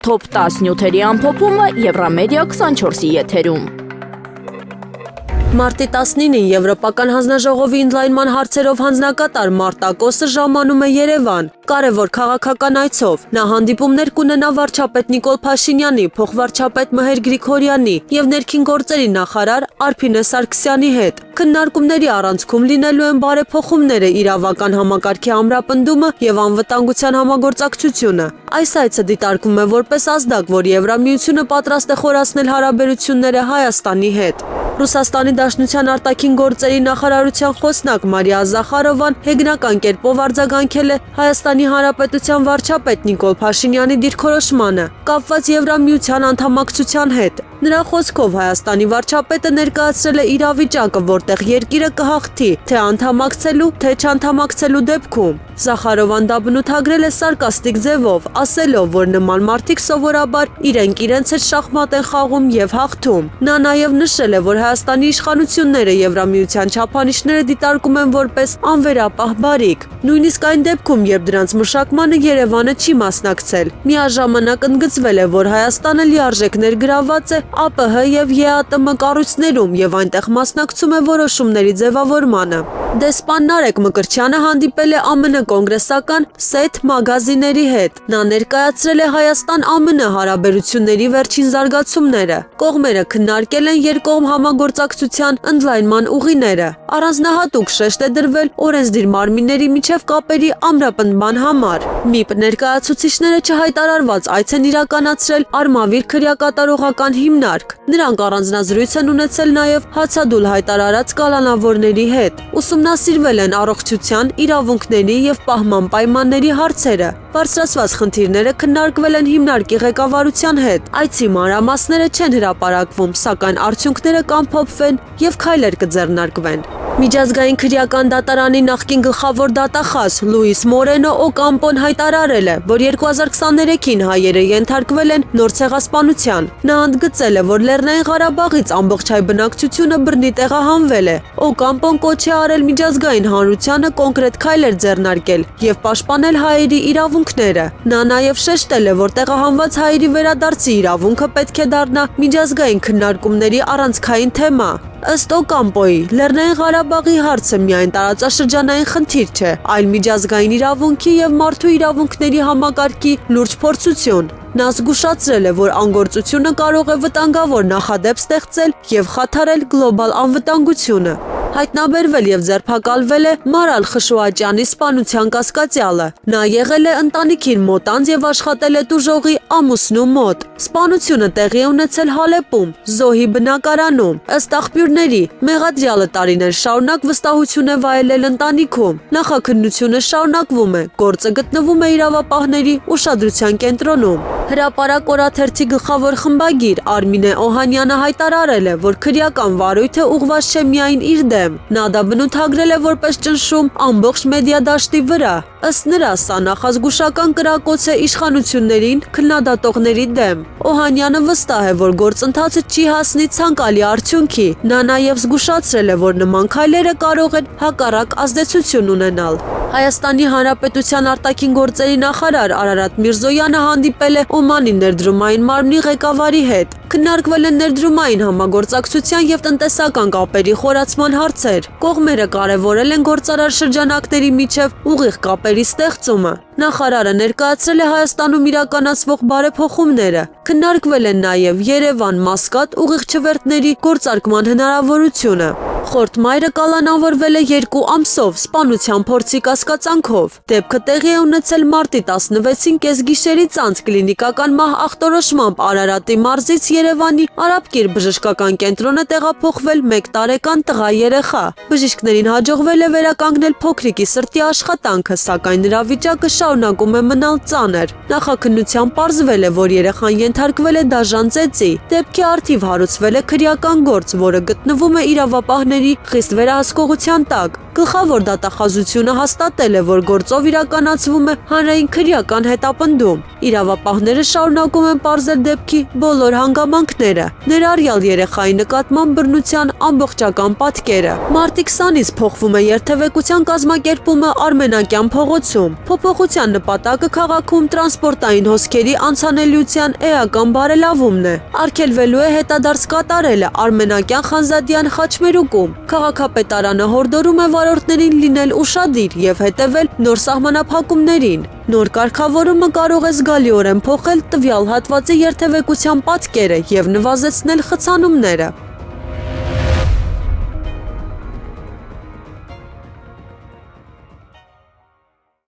Թոփ 10 նյութերի ամփոփումը Եվրամեդիա 24-ի եթերում։ Մարտի 19-ին Եվրոպական հանձնաժողովի ընդլայնման հարցերով հանձնակատար Մարտա Կոսը ժամանում է Երևան, կարևոր քաղաքական այցով։ Նա հանդիպումներ կունենա վարչապետ Նիկոլ Փաշինյանի, փոխվարչապետ Մհեր Գրիգորյանի եւ ներքին գործերի նախարար Արփինե Սարգսյանի հետ։ Քննարկումների առանցքում լինելու են բարեփոխումները, իրավական համակարգի ամրապնդումը եւ անվտանգության համագործակցությունը։ Այս այցը դիտարկվում է որպես ազդակ, որ Եվրամիությունը պատրաստ է խորացնել հարաբերությունները Հայաստանի հետ։ Ռուսաստանի Դաշնության արտաքին գործերի նախարարության խոսնակ Մարիա Զախարովան հեգնական կերպով արձագանքել է Հայաստանի Հանրապետության վարչապետ Նիկոլ Փաշինյանի դիրքորոշմանը, կապված Եվրամիության անդամակցության հետ։ Նրա խոսքով Հայաստանի վարչապետը ներկայացրել է իրավիճակը, որտեղ երկիրը կհաղթի, թե անդամակցելու, թե չանդամակցելու դեպքում։ Զախարովան դա բնութագրել է սարկաստիկ ձևով, ասելով, որ նման մարդիկ սովորաբար իրենց հետ շախմատ են խաղում եւ հաղթում։ Նա նաեւ նշել է, որ Հայաստանի իշխանությունները Եվրամիության չափանիշները դիտարկում են որպես անվերապահ բարիք, նույնիսկ այն դեպքում, երբ դրանց մշակմանը Երևանը չի մասնակցել։ Միաժամանակ ընդգծվել է, որ Հայաստանը լիարժեք ներգրաված է ԱՊՀ եւ ԵԱՏՄ կառույցներում եւ այնտեղ մասնակցում է որոշումների ձևավորմանը։ Դեսպան Նարեկ Մկրտչյանը հանդիպել է ԱՄՆ կոնգրեսական Սեթ մագազինների հետ։ Նա ներկայացրել է Հայաստան-ԱՄՆ հարաբերությունների վերջին զարգացումները։ Կողմերը քննարկել են երկկողմ համագործակցության ընդլայնման ուղիները։ Առանձնահատուկ շեշտ է դրվել օրենսդիր մարմինների միջև կապերի ամրապնդման համար։ ՄԻՊ ներկայացուցիչները չհայտարարված այց են իրականացրել Արմավիր քրեակատարողական հիմնարկ։ Նրանք առանձնազրույց են ունեցել նաև հացադուլ հայտարարած կալանավորների հետ։ Ուսումնասիրվել են առողջության, իրավունքների եւ պահման պայմանների հարցերը։ Բարձրացված խնդիրները քննարկվել են հիմնարկի ղեկավարության հետ։ Այցի մանրամասները չեն հրապարակվում, սակայն արդյունքները կամփոփվեն եւ քայլեր կձեռնարկվեն։ Միջազգային քրեական դատարանի նախկին գլխավոր դատախազ Լուիս Մորենո Օկամպոն հայտարարել է, որ 2023-ին հայերը ենթարկվել են նոր ցեղասպանության։ Նա ընդգծել է, որ Լեռնային Ղարաբաղից ամբողջ հայ բնակչությունը բռնի տեղահանվել է։ Օկամպոն կոչ է արել միջազգային հանրությանը կոնկրետ քայլեր ձեռնարկել եւ պաշտպանել հայերի իրավունքները։ Նա նաեւ շեշտել է, որ տեղահանված հայերի վերադարձի իրավունքը պետք է դառնա միջազգային քննարկումների առանցքային թեմա։ Ըստ Օկամպոյի, Լեռնային Ղարաբաղի հարցը միայն տարածաշրջանային խնդիր չէ, այլ միջազգային իրավունքի եւ մարդու իրավունքների համակարգի լուրջ փորձություն։ Նա զգուշացրել է, որ անգործությունը կարող է վտանգավոր նախադեպ ստեղծել եւ խաթարել գլոբալ անվտանգությունը։ Հայտնաբերվել եւ ձերբակալվել է Մարալ Խշուաճյանի սպանության կասկածյալը։ Նա եղել է ընտանիքին մոտանց եւ աշխատել է տուժողի ամուսնու մոտ։ Սպանությունը տեղի ունեցել Հալեպում, Զոհի բնակարանում։ Ըստ աղբյուրների, մեղադրյալը տարիներ շարունակ վստահություն է վայելել ընտանիքում։ Նախաքննությունը շարունակվում է, գործը գտնվում է իրավապահների ուշադրության կենտրոնում։ Հրապարակ օրաթերթի գլխավոր խմբագիր Արմինե Օհանյանը հայտարարել է, որ քրեական վարույթը ուղղված չէ միայն իր դեմ։ Նա դա բնութագրել է որպես ճնշում ամբողջ մեդիա դաշտի վրա։ Ըստ նրա, սա նախազգուշական կրակոց է իշխանություններին, քննադատողների դեմ։ Օհանյանը վստահ է, որ գործընթացը չի հասնի ցանկալի արդյունքի։ Նա նաև զգուշացրել է, որ նման քայլերը կարող են հակառակ ազդեցություն ունենալ։ Հայաստանի Հանրապետության արտաքին գործերի նախարար Արարատ Միրզոյանը հանդիպել է Օմանի ներդրումային մարմնի ղեկավարի հետ։ Քննարկվել են ներդրումային համագործակցության եւ տնտեսական կապերի խորացման հարցեր։ Կողմերը կարևորել են գործարար շրջանակների միջև ուղիղ կապերի ստեղծումը։ Նախարարը ներկայացրել է Հայաստանում իրականացվող բարեփոխումները։ Քննարկվել են նաև Երևան-Մասկատ ուղիղ չվերթների գործարկման հնարավորությունը։ Խորթմայրը կալանավորվել է 2 ամսով սպանության փորձի կասկածանքով։ Դեպքը տեղի է ունեցել մարտի 16-ին կեսգիշերից անց կլինիկական մահ ախտորոշմամբ Արարատի մարզից Երևանի Արաբկիր բժշկական կենտրոն է տեղափոխվել 1 տարեկան տղա երեխա։ Բժիշկներին հաջողվել է վերականգնել փոքրիկի սրտի աշխատանքը, սակայն նրա վիճակը շարունակում է մնալ ծանր։ Նախաքննությամբ պարզվել է, որ երեխան ենթարկվել է դաժան ծեծի։ Դեպքի առթիվ հարուցվել է քրեական գործ, որը գտնվում է իրավապահների խիստ վերահսկողության տակ։ Գլխավոր դատախազությունը հաստատել է, որ գործով իրականացվում է հանրային քրեական հետապնդում։ Իրավապահները շարունակում են պարզել դեպքի բոլոր հանգամանքները, ներառյալ երեխայի նկատմամբ բռնության ամբողջական պատկերը։ Մարտի 20-ից փոխվում է երթևեկության կազմակերպումը Արմենակյան փողոցում։ Փոփոխության նպատակը քաղաքում տրանսպորտային հոսքերի անցանելիության էական բարելավումն է։ Արգելվելու է հետադարձ կատարելը Արմենակյան Խանզադյան խաչմերուկում։ Քաղաքապետարանը հորդորում է վարորդներին լինել ուշադիր եւ հետեւել նոր սահմանափակումներին։ Նոր կարգավորումը կարող է զգալիորեն փոխել տվյալ հատվածի երթևեկության պատկերը եւ նվազեցնել խցանումները։